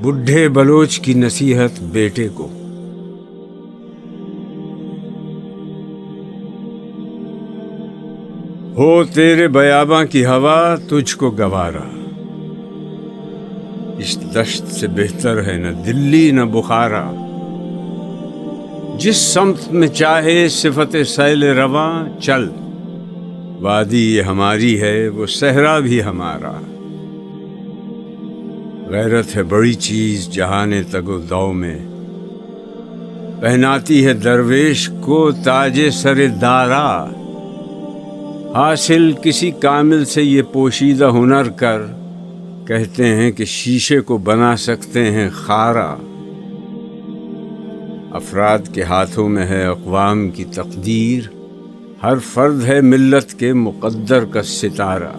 بڈھے بلوچ کی نصیحت بیٹے کو۔ ہو تیرے بیاباں کی ہوا تجھ کو گوارا، اس دشت سے بہتر ہے نہ دلی نہ بخارا۔ جس سمت میں چاہے صفت سیل رواں چل، وادی یہ ہماری ہے وہ صحرا بھی ہمارا۔ غیرت ہے بڑی چیز جہان تگ و دو میں، پہناتی ہے درویش کو تاج سر دارا۔ حاصل کسی کامل سے یہ پوشیدہ ہنر کر، کہتے ہیں کہ شیشے کو بنا سکتے ہیں خارا۔ افراد کے ہاتھوں میں ہے اقوام کی تقدیر، ہر فرد ہے ملت کے مقدر کا ستارہ۔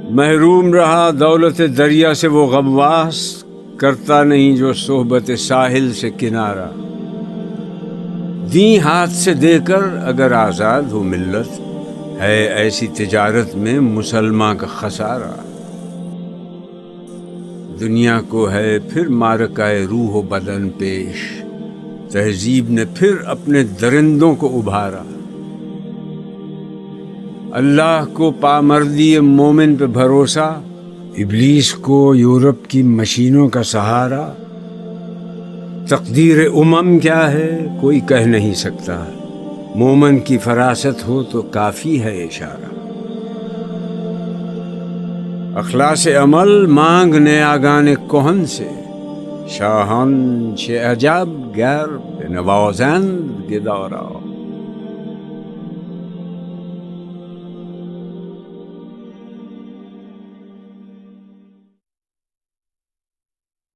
محروم رہا دولت دریا سے وہ غواص، کرتا نہیں جو صحبت ساحل سے کنارہ۔ دیں ہاتھ سے دے کر اگر آزاد ہو ملت، ہے ایسی تجارت میں مسلمان کا خسارہ۔ دنیا کو ہے پھر معرکہ روح و بدن پیش، تہذیب نے پھر اپنے درندوں کو ابھارا۔ اللہ کو پامردی مومن پہ بھروسہ، ابلیس کو یورپ کی مشینوں کا سہارا۔ تقدیر کیا ہے کوئی کہہ نہیں سکتا، مومن کی فراست ہو تو کافی ہے اشارہ۔ اخلاص عمل مانگ نیاگان کہن سے، شاہان چه عجب گر به نوازند گدارا۔